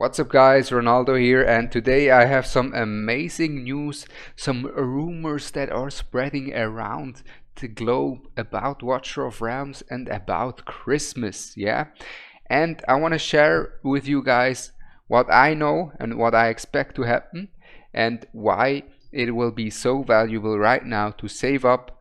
What's up guys, Ronaldo here, and today I have some amazing news, some rumors that are spreading around the globe about Watcher of Realms and about Christmas, yeah? And I want to share with you guys what I know and what I expect to happen and why it will be so valuable right now to save up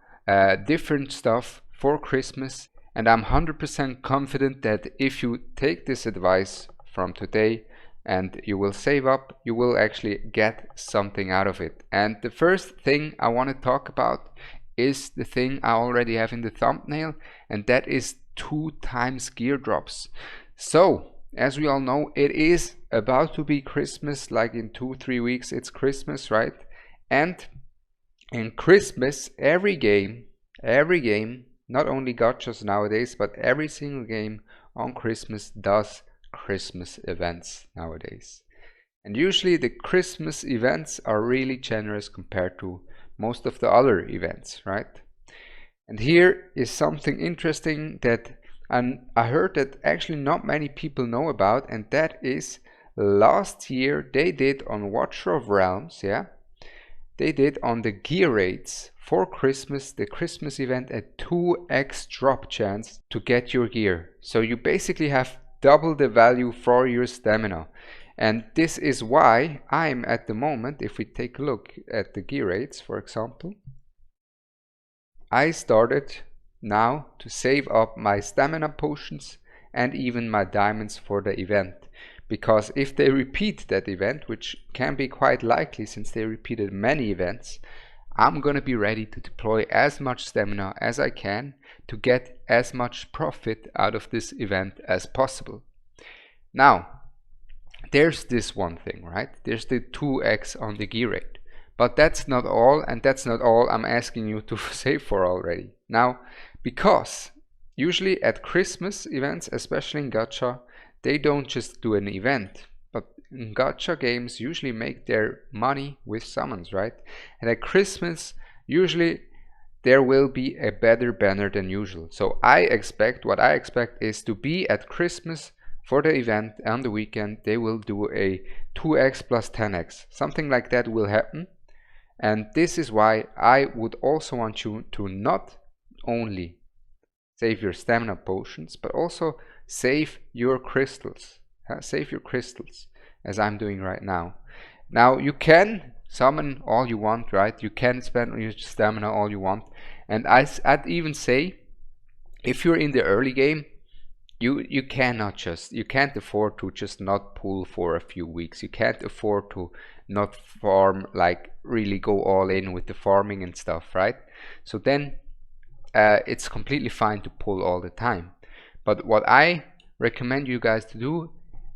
different stuff for Christmas. And I'm 100% confident that if you take this advice from today, and you will save up, you will actually get something out of it. And the first thing I want to talk about is the thing I already have in the thumbnail, and that is 2x gear drops. So as we all know, it is about to be Christmas, like in 2-3 weeks it's Christmas, right? And in Christmas, every game, not only gachas nowadays, but every single game on Christmas does Christmas events nowadays. And usually the Christmas events are really generous compared to most of the other events, right? And here is something interesting that I heard that actually not many people know about, and that is last year they did on Watcher of Realms, yeah? They did on the gear rates for Christmas, the Christmas event, a 2x drop chance to get your gear. So you basically have double the value for your stamina. And this is why I'm at the moment, if we take a look at the gear rates, for example, I started now to save up my stamina potions and even my diamonds for the event. Because if they repeat that event, which can be quite likely since they repeated many events, I'm gonna be ready to deploy as much stamina as I can to get as much profit out of this event as possible. Now, there's this one thing, right? There's the 2x on the gear rate. But that's not all, and that's not all I'm asking you to save for already. Now, because usually at Christmas events, especially in gacha, they don't just do an event, but in gacha games usually make their money with summons, right? And at Christmas, usually there will be a better banner than usual. So what I expect is to be at Christmas for the event on the weekend. They will do a 2x plus 10x. Something like that will happen. And this is why I would also want you to not only save your stamina potions, but also save your crystals. Save your crystals, as I'm doing right now. Now you can summon all you want, right? You can spend your stamina all you want. And I'd even say, if you're in the early game, you can't afford to just not pull for a few weeks. You can't afford to not farm, like really go all in with the farming and stuff, right? So then it's completely fine to pull all the time. But what I recommend you guys to do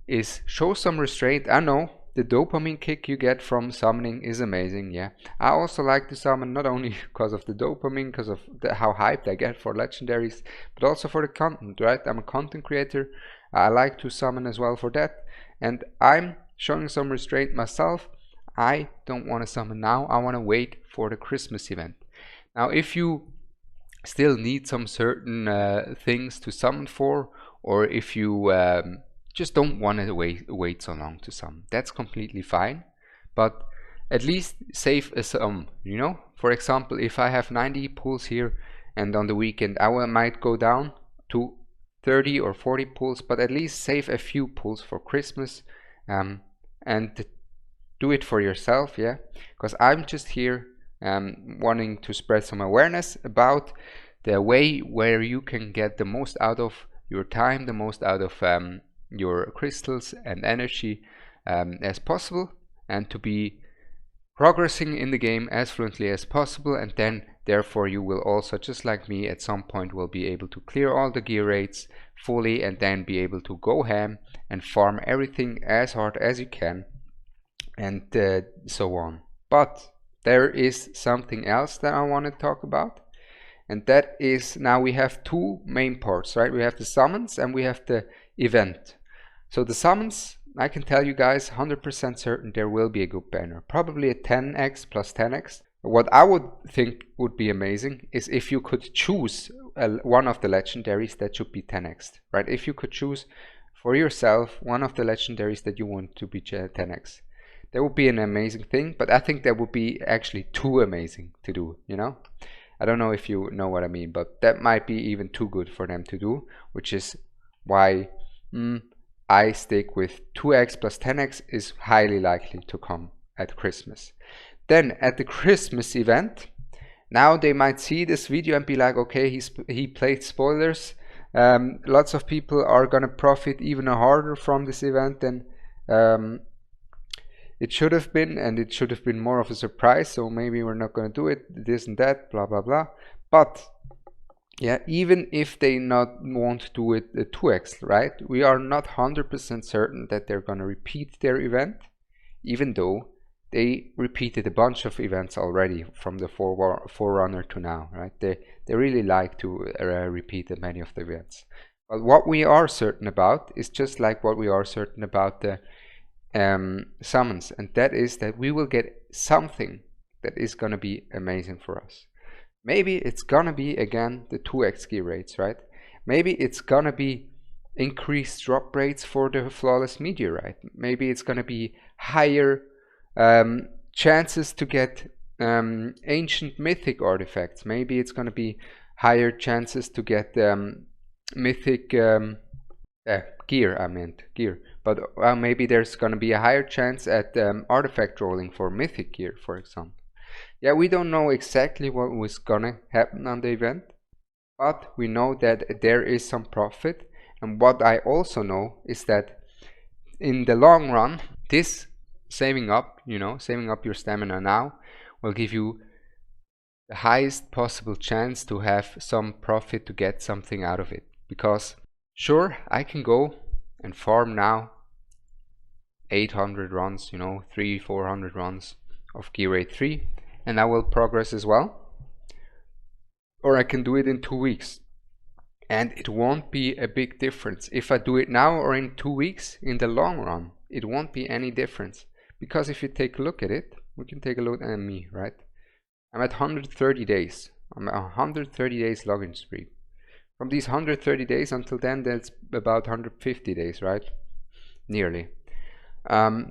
is show some restraint. I know the dopamine kick you get from summoning is amazing, yeah. I also like to summon not only because of the dopamine, because of how hyped I get for legendaries, but also for the content, right? I'm a content creator. I like to summon as well for that. And I'm showing some restraint myself. I don't want to summon now. I want to wait for the Christmas event. Now, if you still need some certain things to summon for, or if you just don't want to wait so long to summon, that's completely fine. But at least save a sum, you know. For example, if I have 90 pulls here and on the weekend I might go down to 30 or 40 pulls, but at least save a few pulls for Christmas, and do it for yourself, yeah. Because I'm just here wanting to spread some awareness about the way where you can get the most out of your time, the most out of your crystals and energy as possible, and to be progressing in the game as fluently as possible. And then therefore you will also, just like me, at some point will be able to clear all the gear rates fully and then be able to go ham and farm everything as hard as you can, and so on. But there is something else that I want to talk about, and that is, now we have two main parts, right? We have the summons and we have the event. So the summons, I can tell you guys 100% certain there will be a good banner, probably a 10x plus 10x. What I would think would be amazing is if you could choose one of the legendaries that should be 10x, right? If you could choose for yourself one of the legendaries that you want to be 10x. That would be an amazing thing, but I think that would be actually too amazing to do, you know? I don't know if you know what I mean, but that might be even too good for them to do, which is why I stick with 2x plus 10x is highly likely to come at Christmas. Then at the Christmas event, now they might see this video and be like, okay, he played spoilers. Lots of people are gonna profit even harder from this event than it should have been, and it should have been more of a surprise, so maybe we're not gonna do it, this and that, blah blah blah. But yeah, even if they won't do it 2x, right, we are not 100% certain that they're gonna repeat their event, even though they repeated a bunch of events already from the Forerunner to now, right? They really like to repeat many of the events. But what we are certain about is just like what we are certain about the summons, and that is that we will get something that is gonna be amazing for us. Maybe it's gonna be again the 2x gear rates, right? Maybe it's gonna be increased drop rates for the flawless meteorite. Maybe it's gonna be higher chances to get ancient mythic artifacts. Maybe it's going to be higher chances to get mythic gear. But maybe there's going to be a higher chance at artifact rolling for mythic gear, for example. Yeah, we don't know exactly what was going to happen on the event, but we know that there is some profit. And what I also know is that in the long run, this saving up your stamina now will give you the highest possible chance to have some profit, to get something out of it. Because sure, I can go and farm now 800 runs, 300-400 runs of gear rate 3, and I will progress as well. Or I can do it in 2 weeks, and it won't be a big difference. If I do it now or in 2 weeks, in the long run, it won't be any difference. Because if you take a look at it, we can take a look at me, right? I'm at 130 days. I'm at 130 days login spree. From these 130 days until then, that's about 150 days, right? Nearly.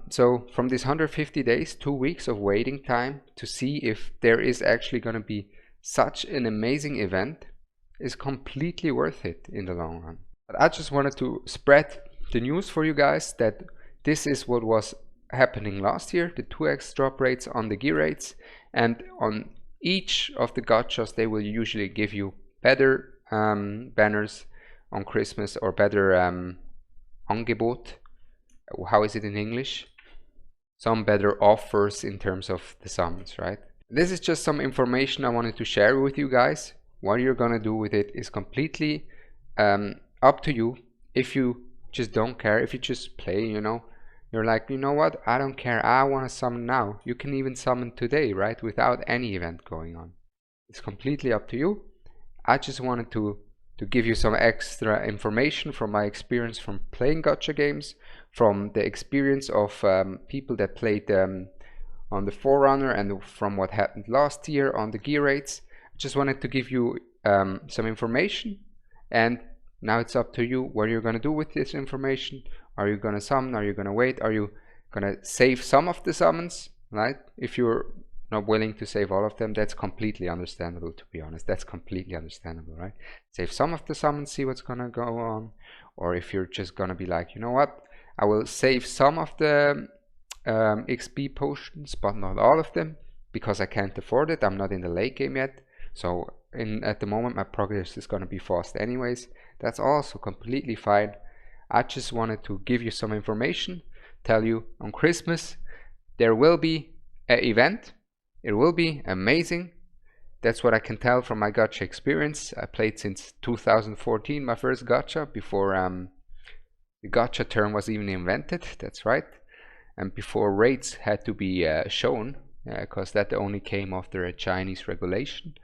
So from these 150 days, 2 weeks of waiting time to see if there is actually going to be such an amazing event is completely worth it in the long run. But I just wanted to spread the news for you guys that this is what was happening last year, the 2x drop rates on the gear rates, and on each of the gachas they will usually give you better banners on Christmas, or better Angebot. How is it in English? Some better offers in terms of the summons, right? This is just some information I wanted to share with you guys. What you're gonna do with it is completely up to you. If you just don't care, if you just play, you're like, you know what, I don't care, I want to summon now. You can even summon today, right, without any event going on. It's completely up to you. I just wanted to give you some extra information from my experience from playing gacha games, from the experience of people that played on the Forerunner, and from what happened last year on the gear rates. I just wanted to give you some information, and now it's up to you what you're going to do with this information. Are you going to summon? Are you going to wait? Are you going to save some of the summons, right? If you're not willing to save all of them, that's completely understandable, to be honest. That's completely understandable, right? Save some of the summons, see what's going to go on. Or if you're just going to be like, you know what, I will save some of the XP potions, but not all of them, because I can't afford it. I'm not in the late game yet. So at the moment my progress is going to be fast anyways. That's also completely fine. I just wanted to give you some information, tell you on Christmas there will be an event. It will be amazing. That's what I can tell from my gacha experience. I played since 2014, my first gacha, before the gacha term was even invented. That's right. And before rates had to be shown, because that only came after a Chinese regulation,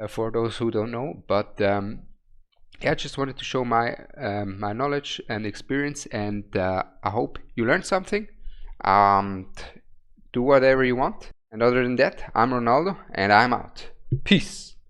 for those who don't know. But yeah, I just wanted to show my my knowledge and experience, and I hope you learned something. Do whatever you want. And other than that, I'm Ronaldo, and I'm out. Peace.